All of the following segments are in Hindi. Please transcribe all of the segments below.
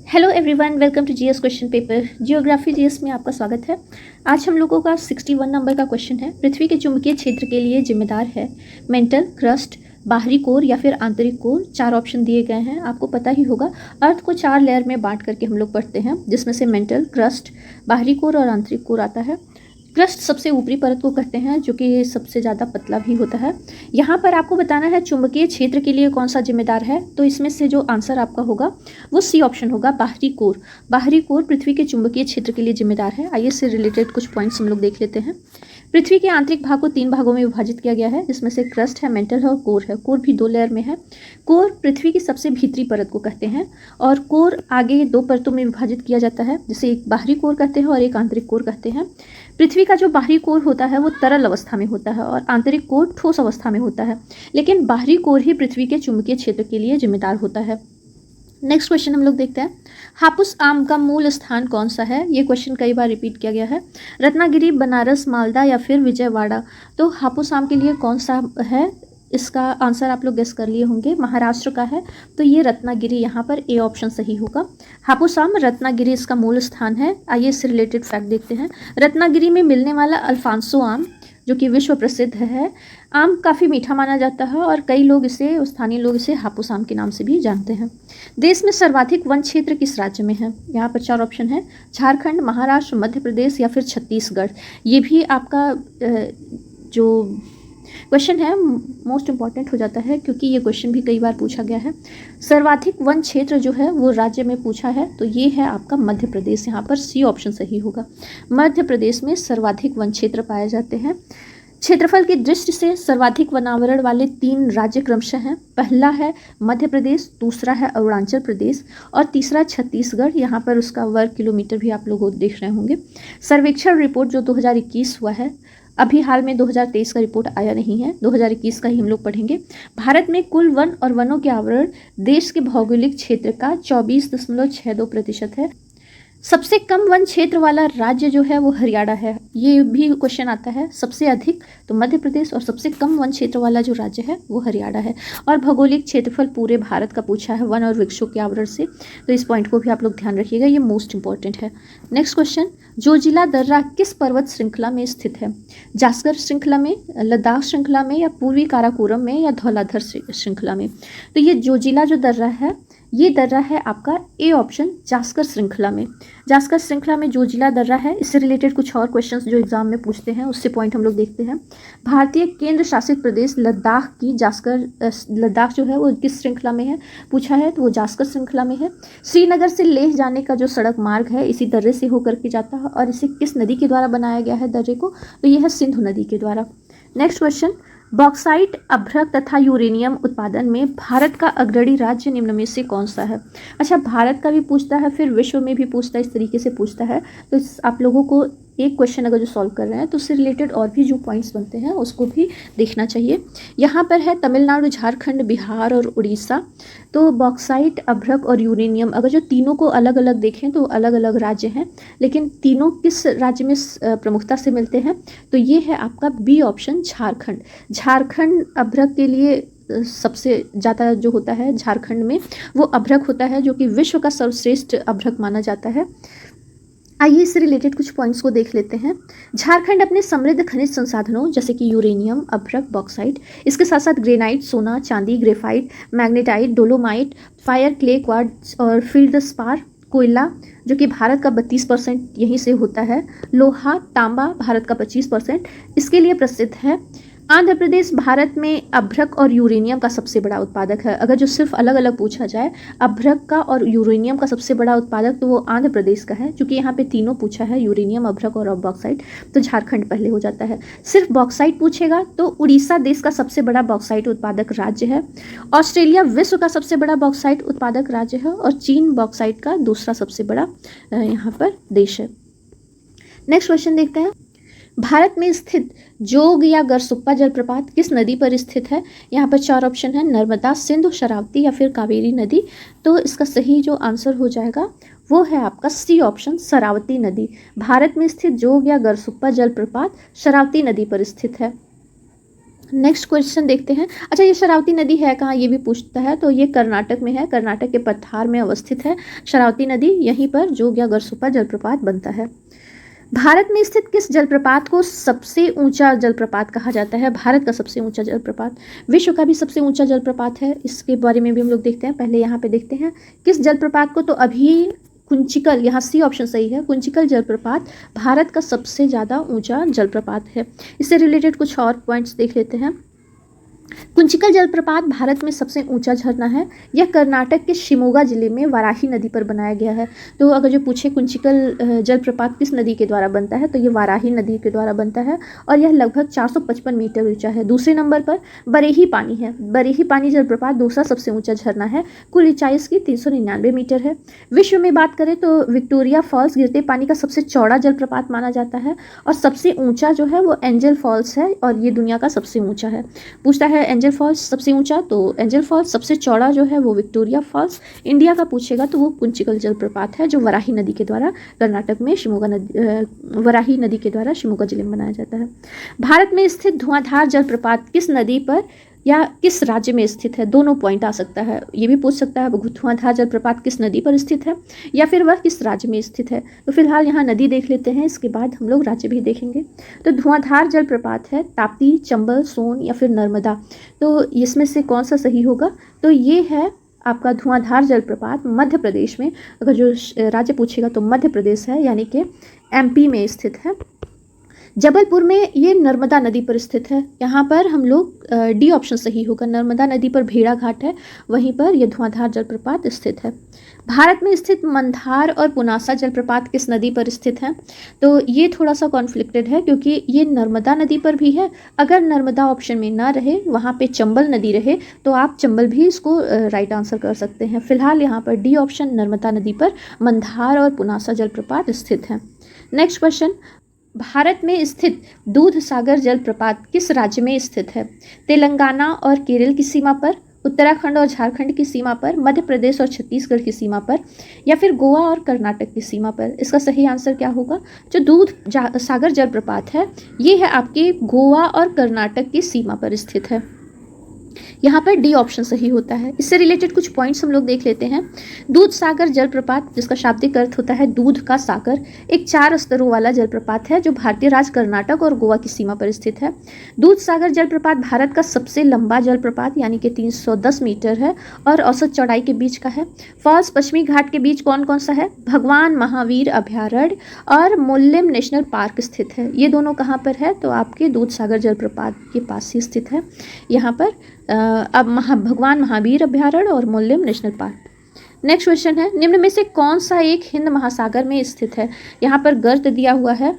Hello everyone, welcome to GS question paper. Geography GS में आपका स्वागत है। आज हम लोगों का 61 नंबर का क्वेश्चन है। पृथ्वी के चुंबकीय क्षेत्र के लिए जिम्मेदार है मेंटल, क्रस्ट, बाहरी कोर या फिर आंतरिक कोर। 4 ऑप्शन दिए गए हैं, आपको पता ही होगा। अर्थ को 4 लेयर में बांट करके हम लोग पढ़ते हैं, जिसमें से मेंटल, क्रस्ट, बाहरी कोर और आंतरिक कोर आता है। क्रस्ट सबसे ऊपरी परत को कहते हैं, जो कि सबसे ज़्यादा पतला भी होता है। यहाँ पर आपको बताना है चुंबकीय क्षेत्र के लिए कौन सा जिम्मेदार है, तो इसमें से जो आंसर आपका होगा वो सी ऑप्शन होगा, बाहरी कोर। बाहरी कोर पृथ्वी के चुंबकीय क्षेत्र के लिए जिम्मेदार है। आइए इससे रिलेटेड कुछ पॉइंट्स हम लोग देख लेते हैं। पृथ्वी के आंतरिक भाग को 3 भागों में विभाजित किया गया है, जिसमें से क्रस्ट है, मेंटल है और कोर है। कोर भी 2 लेयर में है। कोर पृथ्वी की सबसे भीतरी परत को कहते हैं और कोर आगे 2 परतों में विभाजित किया जाता है, जिसे एक बाहरी कोर कहते हैं और एक आंतरिक कोर कहते हैं। पृथ्वी का जो बाहरी कोर होता है वो तरल अवस्था में होता है और आंतरिक कोर ठोस अवस्था में होता है, लेकिन बाहरी कोर ही पृथ्वी के चुंबकीय क्षेत्र के लिए जिम्मेदार होता है। नेक्स्ट क्वेश्चन हम लोग देखते हैं, हापुस आम का मूल स्थान कौन सा है। ये क्वेश्चन कई बार रिपीट किया गया है। रत्नागिरी, बनारस, मालदा या फिर विजयवाड़ा। तो हापुस आम के लिए कौन सा है, इसका आंसर आप लोग गेस कर लिए होंगे। महाराष्ट्र का है, तो ये रत्नागिरी, यहाँ पर ए ऑप्शन सही होगा। हापुस आम रत्नागिरी इसका मूल स्थान है। आइए इससे रिलेटेड फैक्ट देखते हैं। रत्नागिरी में मिलने वाला अल्फांसो आम, जो कि विश्व प्रसिद्ध है, आम काफ़ी मीठा माना जाता है और कई लोग इसे, स्थानीय लोग इसे हापुस आम के नाम से भी जानते हैं। देश में सर्वाधिक वन क्षेत्र किस राज्य में है। यहाँ पर 4 ऑप्शन है, झारखंड, महाराष्ट्र, मध्य प्रदेश या फिर छत्तीसगढ़। ये भी आपका जो क्वेश्चन है मोस्ट इम्पॉर्टेंट हो जाता है, क्योंकि ये क्वेश्चन भी कई बार पूछा गया है। सर्वाधिक वन क्षेत्र जो है वो राज्य में पूछा है, तो ये है आपका मध्य प्रदेश। यहाँ पर सी ऑप्शन सही होगा। मध्य प्रदेश में सर्वाधिक वन क्षेत्र पाए जाते हैं। क्षेत्रफल की दृष्टि से सर्वाधिक वनावरण वाले 3 राज्य क्रमशः हैं। पहला है मध्य प्रदेश, दूसरा है अरुणाचल प्रदेश और तीसरा छत्तीसगढ़। यहाँ पर उसका वर्ग किलोमीटर भी आप लोग देख रहे होंगे। सर्वेक्षण रिपोर्ट जो 2021 हुआ है, अभी हाल में 2023 का रिपोर्ट आया नहीं है, 2021 का ही हम लोग पढ़ेंगे। भारत में कुल वन और वनों के आवरण देश के भौगोलिक क्षेत्र का 24.62% है। सबसे कम वन क्षेत्र वाला राज्य जो है वो हरियाणा है। ये भी क्वेश्चन आता है। सबसे अधिक तो मध्य प्रदेश और सबसे कम वन क्षेत्र वाला जो राज्य है वो हरियाणा है। और भौगोलिक क्षेत्रफल पूरे भारत का पूछा है वन और वृक्षों के आवरण से, तो इस पॉइंट को भी आप लोग ध्यान रखिएगा, ये मोस्ट इंपॉर्टेंट है। नेक्स्ट क्वेश्चन, जोजिला दर्रा किस पर्वत श्रृंखला में स्थित है। जास्कर श्रृंखला में, लद्दाख श्रृंखला में या पूर्वी काराकोरम में या धौलाधर श्रृंखला में। तो ये जोजिला जो दर्रा है, ये दर्रा है आपका ए ऑप्शन, जास्कर श्रृंखला में। जास्कर श्रृंखला में जोजिला दर्रा है। इससे रिलेटेड कुछ और क्वेश्चंस जो एग्जाम में पूछते हैं उससे पॉइंट हम लोग देखते हैं। भारतीय केंद्र शासित प्रदेश लद्दाख की लद्दाख जो है वो किस श्रृंखला में है पूछा है, तो वो जास्कर श्रृंखला में है। श्रीनगर से लेह जाने का जो सड़क मार्ग है इसी दर्रे से होकर के जाता है और इसे किस नदी के द्वारा बनाया गया है दर्रे को, तो यह है सिंधु नदी के द्वारा। नेक्स्ट क्वेश्चन, बॉक्साइट, अभ्रक तथा यूरेनियम उत्पादन में भारत का अग्रणी राज्य निम्न में से कौन सा है। अच्छा, भारत का भी पूछता है, फिर विश्व में भी पूछता है, इस तरीके से पूछता है। तो आप लोगों को एक क्वेश्चन अगर जो सॉल्व कर रहे हैं तो उससे रिलेटेड और भी जो पॉइंट्स बनते हैं उसको भी देखना चाहिए। यहाँ पर है तमिलनाडु, झारखंड, बिहार और उड़ीसा। तो बॉक्साइट, अभ्रक और यूरेनियम, अगर जो तीनों को अलग अलग देखें तो अलग अलग राज्य हैं, लेकिन तीनों किस राज्य में प्रमुखता से मिलते हैं, तो ये है आपका बी ऑप्शन, झारखंड। झारखंड अभ्रक के लिए सबसे ज़्यादा जो होता है झारखंड में वो अभ्रक होता है, जो कि विश्व का सर्वश्रेष्ठ अभ्रक माना जाता है। आइए इससे रिलेटेड कुछ पॉइंट्स को देख लेते हैं। झारखंड अपने समृद्ध खनिज संसाधनों जैसे कि यूरेनियम, अभ्रक, बॉक्साइट, इसके साथ साथ ग्रेनाइट, सोना, चांदी, graphite, magnetite, dolomite, fire, clay, quartz और फील्डस्पार कोयला, जो कि भारत का 32% यहीं से होता है। लोहा, तांबा भारत का 25% इसके लिए प्रसिद्ध है। आंध्र प्रदेश भारत में अभ्रक और यूरेनियम का सबसे बड़ा उत्पादक है। अगर जो सिर्फ अलग अलग पूछा जाए अभ्रक का और यूरेनियम का सबसे बड़ा उत्पादक, तो वो आंध्र प्रदेश का है। क्योंकि यहाँ पे तीनों पूछा है, यूरेनियम, अभ्रक और बॉक्साइट, तो झारखंड पहले हो जाता है। सिर्फ बॉक्साइट पूछेगा तो उड़ीसा देश का सबसे बड़ा बॉक्साइट उत्पादक राज्य है। ऑस्ट्रेलिया विश्व का सबसे बड़ा बॉक्साइट उत्पादक राज्य है और चीन बॉक्साइट का दूसरा सबसे बड़ा यहाँ पर देश है। नेक्स्ट क्वेश्चन देखते हैं, भारत में स्थित जोग या गरसुप्पा जलप्रपात किस नदी पर स्थित है। यहाँ पर 4 ऑप्शन है, नर्मदा, सिंधु, शरावती या फिर कावेरी नदी। तो इसका सही जो आंसर हो जाएगा वो है आपका सी ऑप्शन, शरावती नदी। भारत में स्थित जोग या गरसुप्पा जलप्रपात शरावती नदी पर स्थित है। नेक्स्ट क्वेश्चन देखते हैं। अच्छा, ये शरावती नदी है कहाँ, ये भी पूछता है। तो ये कर्नाटक में है, कर्नाटक के पठार में अवस्थित है शरावती नदी। यहीं पर जोग या गरसुपा जलप्रपात बनता है। भारत में स्थित किस जलप्रपात को सबसे ऊंचा जलप्रपात कहा जाता है? भारत का सबसे ऊंचा जलप्रपात, विश्व का भी सबसे ऊंचा जलप्रपात है, इसके बारे में भी हम लोग देखते हैं। पहले यहाँ पे देखते हैं किस जलप्रपात को। तो अभी कुंचिकल, यहाँ सी ऑप्शन सही है, कुंचिकल जलप्रपात भारत का सबसे ज़्यादा ऊंचा जलप्रपात है। इससे रिलेटेड कुछ और पॉइंट्स देख लेते हैं। कुंचिकल जलप्रपात भारत में सबसे ऊंचा झरना है। यह कर्नाटक के शिमोगा जिले में वाराही नदी पर बनाया गया है। तो अगर जो पूछे कुंचिकल जलप्रपात किस नदी के द्वारा बनता है, तो ये वाराही नदी के द्वारा बनता है और यह लगभग 455 मीटर ऊंचा है। दूसरे नंबर पर बरेही पानी है। बरेही पानी जलप्रपात दूसरा सबसे ऊंचा झरना है, कुल ऊंचाई इसकी 399 मीटर है। विश्व में बात करें तो विक्टोरिया फॉल्स गिरते पानी का सबसे चौड़ा जलप्रपात माना जाता है और सबसे ऊंचा जो है वो एंजल फॉल्स है और ये दुनिया का सबसे ऊंचा है। पूछता है एंजल फॉल्स सबसे ऊंचा, तो एंजल फॉल्स सबसे चौड़ा जो है वो विक्टोरिया फॉल्स। इंडिया का पूछेगा तो वो कुंचिकल जलप्रपात है जो वराही नदी के द्वारा कर्नाटक में शिमोगा नदी, वराही नदी के द्वारा शिमोगा जिले में बनाया जाता है। भारत में स्थित धुआंधार जलप्रपात किस नदी पर या किस राज्य में स्थित है? दोनों पॉइंट आ सकता है, ये भी पूछ सकता है धुआंधार जलप्रपात किस नदी पर स्थित है या फिर वह किस राज्य में स्थित है। तो फिलहाल यहाँ नदी देख लेते हैं, इसके बाद हम लोग राज्य भी देखेंगे। तो धुआंधार जलप्रपात है ताप्ती, चंबल, सोन या फिर नर्मदा। तो इसमें से कौन सा सही होगा? तो ये है आपका धुआंधार जलप्रपात मध्य प्रदेश में। अगर जो राज्य पूछेगा तो मध्य प्रदेश है, यानी कि एमपी में स्थित है। जबलपुर में ये नर्मदा नदी पर स्थित है। यहाँ पर हम लोग डी ऑप्शन सही होगा, नर्मदा नदी पर भेड़ा घाट है, वहीं पर यह धुआंधार जलप्रपात स्थित है। भारत में स्थित मंदार और पुनासा जलप्रपात किस नदी पर स्थित है? तो ये थोड़ा सा कॉन्फ्लिक्टेड है क्योंकि ये नर्मदा नदी पर भी है। अगर नर्मदा ऑप्शन में ना रहे, वहाँ पे चंबल नदी रहे, तो आप चंबल भी इसको राइट आंसर कर सकते हैं। फिलहाल यहाँ पर डी ऑप्शन नर्मदा नदी पर मंदार और पुनासा जलप्रपात स्थित है। नेक्स्ट क्वेश्चन, भारत में स्थित दूध सागर जलप्रपात किस राज्य में स्थित है? तेलंगाना और केरल की सीमा पर, उत्तराखंड और झारखंड की सीमा पर, मध्य प्रदेश और छत्तीसगढ़ की सीमा पर या फिर गोवा और कर्नाटक की सीमा पर? इसका सही आंसर क्या होगा? जो दूध सागर जलप्रपात है ये है आपके गोवा और कर्नाटक की सीमा पर स्थित है। यहाँ पर डी ऑप्शन सही होता है। इससे रिलेटेड कुछ पॉइंट्स हम लोग देख लेते हैं। दूध सागर जलप्रपात, जिसका शाब्दिक अर्थ होता है दूध का सागर, एक 4 स्तरों वाला जलप्रपात है जो भारतीय राज्य कर्नाटक और गोवा की सीमा पर स्थित है। दूध सागर जलप्रपात भारत का सबसे लंबा जलप्रपात यानी कि 310 मीटर है और औसत चौड़ाई के बीच का है। फॉल्स पश्चिमी घाट के बीच कौन कौन सा है? भगवान महावीर अभयारण्य और मोल्लेम नेशनल पार्क स्थित है। ये दोनों कहाँ पर है? तो आपके दूध सागर जलप्रपात के पास ही स्थित है। यहाँ पर अब भगवान महावीर अभयारण्य और Mollem national park. Next question है, निम्न में से कौन सा एक हिंद महासागर में स्थित है? यहाँ पर गर्त दिया हुआ है,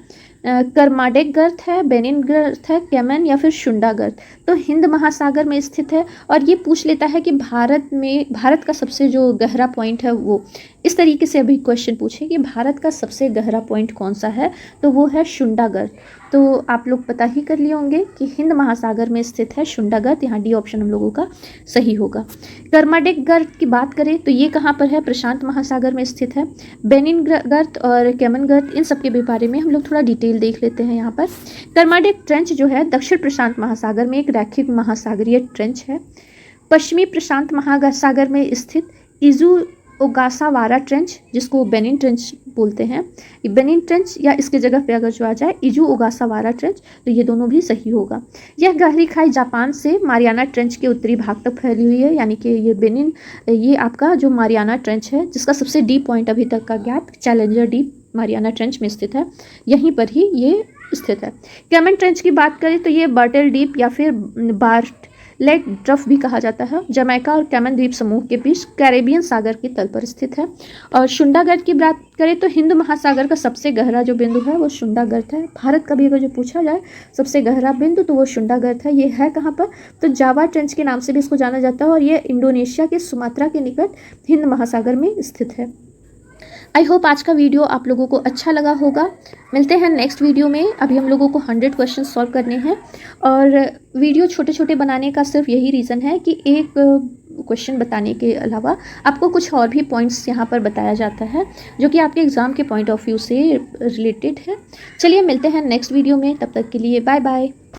करमाडेक गर्त है, बेनिन गर्त है, कैमन या फिर शुंडा गर्त। तो हिंद महासागर में स्थित है और ये पूछ लेता है कि भारत का सबसे जो गहरा पॉइंट है वो, इस तरीके से अभी क्वेश्चन पूछे कि भारत का सबसे गहरा पॉइंट कौन सा है, तो वो है शुंडा गर्त। तो आप लोग पता ही कर लिए होंगे कि हिंद महासागर में स्थित है शुंडा गर्त। यहाँ डी ऑप्शन हम लोगों का सही होगा। करमाडेक गर्त की बात करें तो ये कहाँ पर है? प्रशांत महासागर में स्थित है। बेनिन गर्त और कैमन गर्त, इन सब के भी बारे में हम लोग थोड़ा डिटेल देख लेते हैं। यहाँ पर करमाडेक ट्रेंच जो है दक्षिण प्रशांत महासागर में एक रैखिक महासागरीय ट्रेंच है। पश्चिमी प्रशांत महासागर में स्थित इजू ओगासावारा ट्रेंच, जिसको बेनिन ट्रेंच बोलते हैं, ये बेनिन ट्रेंच या इसके जगह पे अगर जो आ जाए इजू ओगासावारा ट्रेंच, तो ये दोनों भी सही होगा। यह गहरी खाई जापान से मारियाना ट्रेंच के उत्तरी भाग तक फैली हुई है, यानी कि ये बेनिन, ये आपका जो मारियाना ट्रेंच है जिसका सबसे डीप पॉइंट अभी तक का ज्ञात चैलेंजर डीप मारियाना ट्रेंच में स्थित है, यहीं पर ही ये स्थित है। कैमन ट्रेंच की बात करें तो ये बर्टल डीप या फिर बार्ट लेग ड्रफ भी कहा जाता है, जमैका और कैमन द्वीप समूह के बीच कैरेबियन सागर के तल पर स्थित है। और शुंडा गर्त की बात करें तो हिंद महासागर का सबसे गहरा जो बिंदु है वो शुंडा गर्त है। भारत का भी अगर जो पूछा जाए सबसे गहरा बिंदु तो वो शुंडा गर्त है। ये है कहाँ पर? तो जावा ट्रेंच के नाम से भी इसको जाना जाता है और ये इंडोनेशिया के सुमात्रा के निकट हिंद महासागर में स्थित है। आई होप आज का वीडियो आप लोगों को अच्छा लगा होगा। मिलते हैं नेक्स्ट वीडियो में। अभी हम लोगों को 100 क्वेश्चन सॉल्व करने हैं और वीडियो छोटे छोटे बनाने का सिर्फ यही रीज़न है कि एक क्वेश्चन बताने के अलावा आपको कुछ और भी पॉइंट्स यहाँ पर बताया जाता है जो कि आपके एग्ज़ाम के पॉइंट ऑफ व्यू से रिलेटेड है। चलिए मिलते हैं नेक्स्ट वीडियो में, तब तक के लिए बाय बाय।